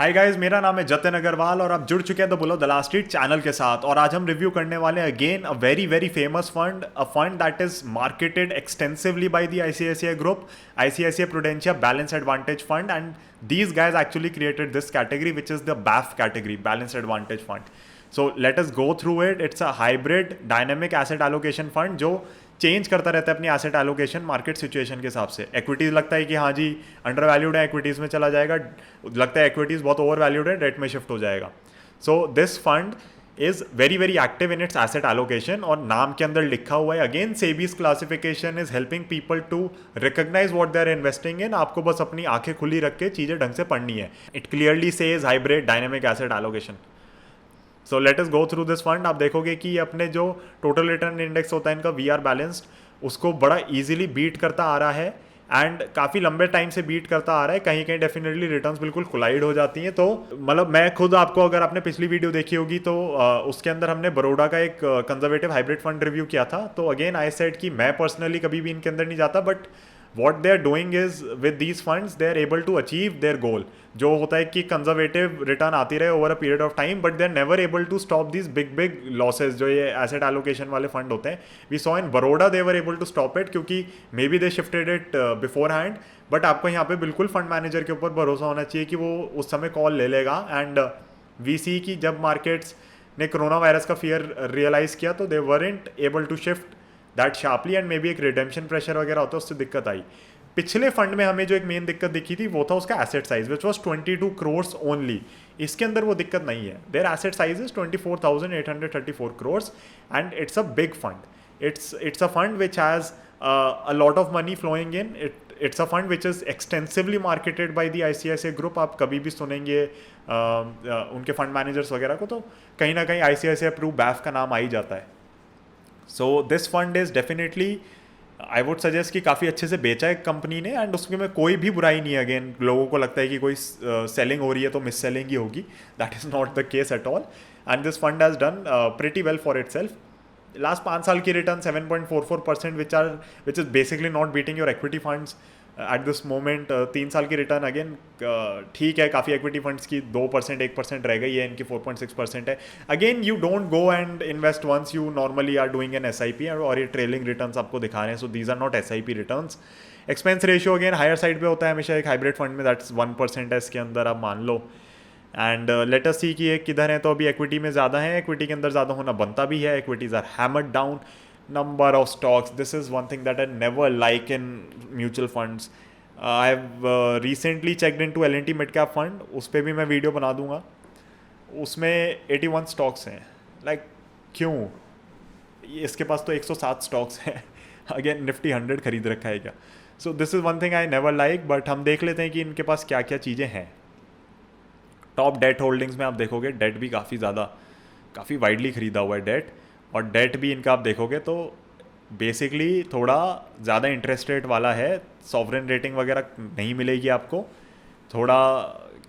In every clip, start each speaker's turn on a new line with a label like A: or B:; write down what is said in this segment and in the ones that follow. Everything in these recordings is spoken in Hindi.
A: हाय गाइस, मेरा नाम है जतिन अग्रवाल और आप जुड़ चुके हैं the bull of the last street channel के साथ। और आज हम रिव्यू करने वाले हैं again a very very famous fund, a fund that is marketed extensively by the ICICI group, ICICI Prudential balance advantage fund, and these guys actually created this category, which is the BAF category, balanced advantage fund. So let us go through it. It's a hybrid dynamic asset allocation fund जो चेंज करता रहता है अपनी एसेट एलोकेशन मार्केट सिचुएशन के हिसाब से। एक्विटीज लगता है कि हाँ जी अंडर वैल्यूड है, एक्विटीज में चला जाएगा, लगता है एक्विटीज बहुत ओवर वैल्यूड है, डेट में शिफ्ट हो जाएगा। So this fund is very very active in its asset allocation, और नाम के अंदर लिखा हुआ है again SEBI's classification is helping people to recognise what they are investing in. आपको बस अपनी आंखें खुली रख के चीजें ढंग से पढ़नी है। It clearly says hybrid dynamic asset allocation. So let us go through this fund. आप देखोगे कि अपने जो टोटल रिटर्न इंडेक्स होता है इनका वी आर बैलेंस्ड, उसको बड़ा इजीली बीट करता आ रहा है, एंड काफ़ी लंबे टाइम से बीट करता आ रहा है। कहीं कहीं डेफिनेटली रिटर्न्स बिल्कुल कोलाइड हो जाती हैं। तो मतलब मैं खुद आपको, अगर आपने पिछली वीडियो देखी होगी तो उसके अंदर हमने बरोडा का एक कंजर्वेटिव हाइब्रिड फंड रिव्यू किया था। तो अगेन आई सेड कि मैं पर्सनली कभी भी इनके अंदर नहीं जाता, but what they are doing is with these funds they are able to achieve their goal. जो होता है कि कंजर्वेटिव रिटर्न आती रहे over a period of time, but they are never able to stop these big big losses जो ये एसेट एलोकेशन वाले फंड होते हैं। We saw in Baroda they were able to stop it, क्योंकि maybe they shifted it before hand. But आपको यहाँ पे बिल्कुल फंड मैनेजर के ऊपर भरोसा होना चाहिए कि वो उस समय कॉल ले लेगा। एंड वी सी कि जब मार्केट्स ने कोरोना वायरस का फियर रियलाइज़ किया तो they weren't able to shift that sharply, and maybe एक रिडेम्पशन प्रेशर वगैरह होता है, उससे दिक्कत आई। पिछले फंड में हमें जो एक मेन दिक्कत दिखी थी वो था उसका asset size, which was 22 crores only. इसके अंदर वो दिक्कत नहीं है। Their asset size is 24,834 crores, and it's a big fund. It's a fund which has a lot of money flowing in. It's a fund which is extensively marketed by the ICICI group. आप कभी भी सुनेंगे उनके फंड मैनेजर्स वगैरह को, तो कहीं ना कहीं ICICI अप्रूव बैफ का नाम आ ही जाता है। सो this fund is definitely, I would suggest कि काफ़ी अच्छे से बेचा है कंपनी ने, एंड उसके में कोई भी बुराई नहीं है। अगेन लोगों को लगता है कि कोई सेलिंग हो रही है तो मिस सेलिंग ही होगी, that is not the case at all, and this fund has done pretty well for it self. Last 5 साल की return 7.44%, which is basically not beating your equity funds at this moment. 3 साल की रिटर्न अगेन ठीक है, काफ़ी एक्विटी फंड्स की 2% 1% रह गई है, इनकी 4.6% है। Again you don't go and invest once, you normally are doing an SIP, और ये ट्रेलिंग रिटर्न्स आपको दिखा रहे हैं। So these are not SIP returns. Expense ratio again higher side पे होता है हमेशा एक हाइब्रिड फंड में, दैट्स 1% है इसके अंदर, आप मान लो। एंड लेट अस सी कि ये किधर है। तो अभी एक्विटी में ज़्यादा है, एक्विटी के अंदर ज़्यादा होना बनता भी है। Equities are hammered down, number of stocks, this is one thing that I never like in mutual funds. I have recently checked in to L&T mid cap fund, उस पर भी मैं वीडियो बना दूंगा। उसमें 81 स्टॉक्स हैं। लाइक क्यों? इसके पास तो 107 स्टॉक्स हैं। अगेन निफ्टी 100 खरीद रखा है क्या? So this is one thing I never like. But हम देख लेते हैं कि इनके पास क्या क्या चीज़ें हैं। टॉप डेट होल्डिंग्स में आप देखोगे डेट भी काफ़ी वाइडली खरीदा हुआ है डेट, और डेट भी इनका आप देखोगे तो बेसिकली थोड़ा ज़्यादा इंटरेस्ट रेट वाला है। सॉवरेन रेटिंग वगैरह नहीं मिलेगी आपको, थोड़ा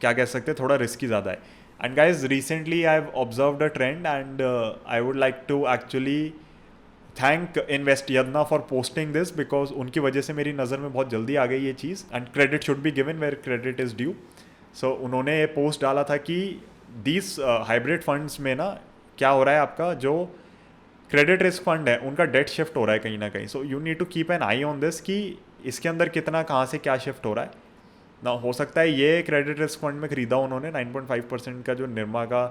A: क्या कह सकते हैं, थोड़ा रिस्की ज़्यादा है। And guys recently I have observed a trend, and I would like to actually thank invest Yadnya for posting this, because उनकी वजह से मेरी नज़र में बहुत जल्दी आ गई ये चीज़, and credit should be given where credit is due. So उन्होंने ये पोस्ट डाला था कि दीज हाइब्रिड फंड्स में ना क्या हो रहा है, आपका जो क्रेडिट रिस्क फंड है उनका डेट शिफ्ट हो रहा है कहीं ना कहीं। So you need to keep an eye on this कि इसके अंदर कितना कहाँ से क्या शिफ्ट हो रहा है ना। हो सकता है ये क्रेडिट रिस्क फंड में खरीदा उन्होंने 9.5% का जो निर्मा का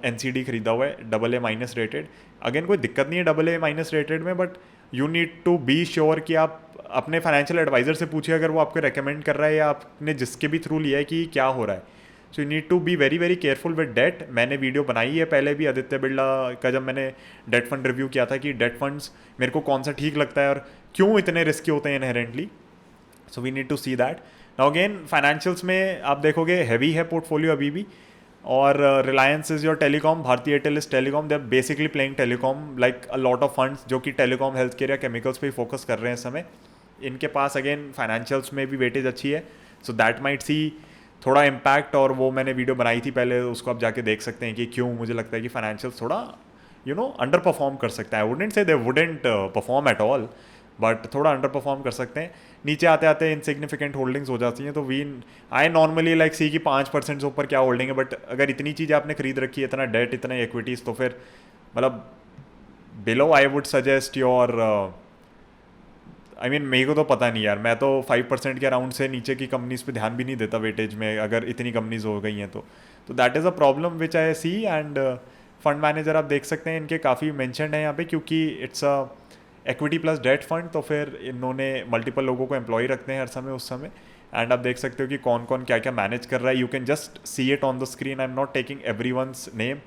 A: NCD खरीदा हुआ है, AA- रेटेड। अगेन कोई दिक्कत नहीं है AA- रेटेड में, but you need to be sure कि आप अपने फाइनेंशियल एडवाइज़र से पूछिए अगर वो आपको रेकमेंड कर रहा है या आपने जिसके भी थ्रू लिया है कि क्या हो रहा है। So you need to be very very careful with debt. मैंने वीडियो बनाई है पहले भी आदित्य बिरला का, जब मैंने डेट फंड रिव्यू किया था कि डेट फंड्स मेरे को कौन सा ठीक लगता है और क्यों इतने रिस्की होते हैं inherently. So we need to see that. Now again financials में आप देखोगे हैवी है पोर्टफोलियो अभी भी, और Reliance is your telecom, Bharti Airtel is telecom, they are basically playing telecom like a lot of funds जो कि टेलीकॉम, हेल्थ केयर या केमिकल्स पे ही फोकस कर रहे हैं इस समय। इनके पास अगेन फाइनेंशियल्स में भी वेटेज अच्छी है, सो दैट माइट सी थोड़ा इम्पैक्ट, और वो मैंने वीडियो बनाई थी पहले, उसको आप जाके देख सकते हैं कि क्यों मुझे लगता है कि फाइनेंशियल्स थोड़ा अंडर परफॉर्म कर सकता है। I wouldn't say they wouldn't perform at all, but थोड़ा अंडर परफॉर्म कर सकते हैं, नीचे आते आते इनसिग्निफिकेंट होल्डिंग्स हो जाती हैं। तो वी आई नॉर्मली लाइक सी कि 5% से ऊपर क्या होल्डिंग है, बट अगर इतनी चीज़ें आपने खरीद रखी है, इतना डेट, इतना इक्विटीज़, तो फिर मतलब below I would suggest your I mean मेरे को तो पता नहीं यार, मैं तो 5% के अराउंड से नीचे की कंपनीज पे ध्यान भी नहीं देता वेटेज में, अगर इतनी कंपनीज हो गई हैं तो that is a problem which I see. And fund manager आप देख सकते हैं इनके काफ़ी मैंशनड है यहाँ पे, क्योंकि it's a equity plus debt fund, तो फिर इन्होंने मल्टीपल लोगों को एम्प्लॉय रखते हैं हर समय उस समय। एंड आप देख सकते हो कि कौन कौन क्या क्या मैनेज कर रहा है, you can just see it on the screen, I am not taking everyone's name.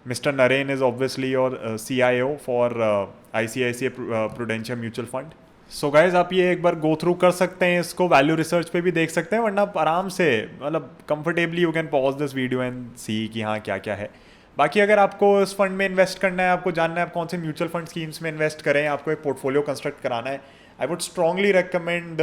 A: Mr. Naren is obviously your CIO for ICICI Prudential Mutual Fund. So guys आप ये एक बार गो थ्रू कर सकते हैं इसको, वैल्यू रिसर्च पे भी देख सकते हैं, वरना आप आराम से मतलब comfortably you can pause this video and see कि हाँ क्या क्या है। बाकी अगर आपको इस फंड में इन्वेस्ट करना है, आपको जानना है आप कौन से म्यूचुअल फंड स्कीम्स में इन्वेस्ट करें, आपको एक पोर्टफोलियो कंस्ट्रक्ट कराना है, I would strongly recommend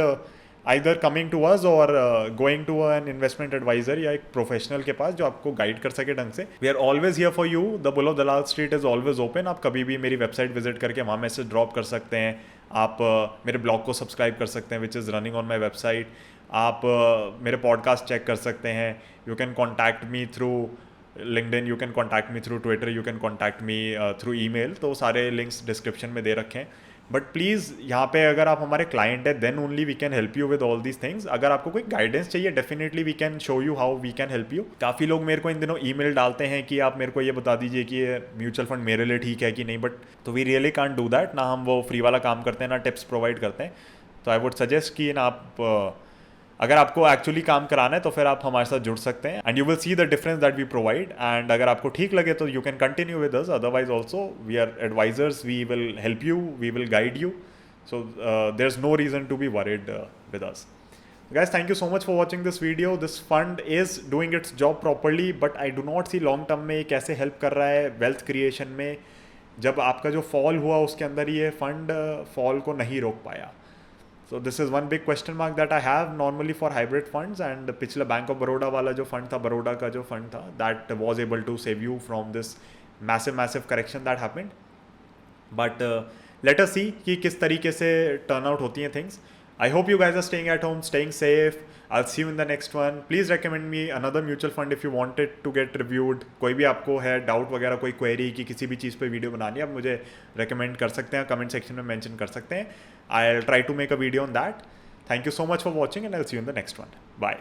A: either coming to us or going to an investment advisor या एक प्रोफेशनल के पास जो आपको गाइड कर सके ढंग से। We are always here for you, the bull of Dalal street is always open. आप कभी भी मेरी वेबसाइट विजिट करके वहाँ मैसेज ड्रॉप कर सकते हैं, आप मेरे ब्लॉग को सब्सक्राइब कर सकते हैं which is running on my website, आप मेरे पॉडकास्ट चेक कर सकते हैं, you can contact me through LinkedIn, you can contact me through Twitter, you can contact me through email, तो सारे लिंक्स डिस्क्रिप्शन में दे रखे हैं। बट प्लीज़ यहाँ पे अगर आप हमारे क्लाइंट है then only we can help you with all these things. अगर आपको कोई गाइडेंस चाहिए definitely we can show you how we can help you. काफ़ी लोग मेरे को इन दिनों ईमेल डालते हैं कि आप मेरे को ये बता दीजिए कि ये म्यूचुअल फंड मेरे लिए ठीक है कि नहीं, बट तो we really can't do that, ना हम वो फ्री वाला काम करते हैं ना टिप्स प्रोवाइड करते हैं। तो आई वुड सजेस्ट कि ना आप अगर आपको एक्चुअली काम कराना है तो फिर आप हमारे साथ जुड़ सकते हैं and you will see the difference that we provide. And अगर आपको ठीक लगे तो you can continue with us, otherwise also we are advisors, we will help you, we will guide you, so there's no reason to be worried with us. Guys, thank you so much for watching this video. This fund is doing its job properly, but I do not see long term में कैसे help कर रहा है wealth creation में, जब आपका जो fall हुआ उसके अंदर ये fund fall को नहीं रोक पाया। So this is one big question mark that I have normally for hybrid funds, and पिछला Bank of Baroda वाला जो fund था, बड़ौदा का जो fund था, that was able to save you from this massive correction that happened. But let us see कि किस तरीके से turn out होती हैं things. I hope you guys are staying at home, staying safe. I'll see you in the next one. Please recommend me another mutual fund if you want it to get reviewed. कोई भी आपको है डाउट वगैरह, कोई क्वेरी कि किसी भी चीज़ पे वीडियो बनानी है, आप मुझे recommend कर सकते हैं, कमेंट सेक्शन में मेंशन कर सकते हैं. I'll try to make a video on that. Thank you so much for watching and I'll see you in the next one. Bye.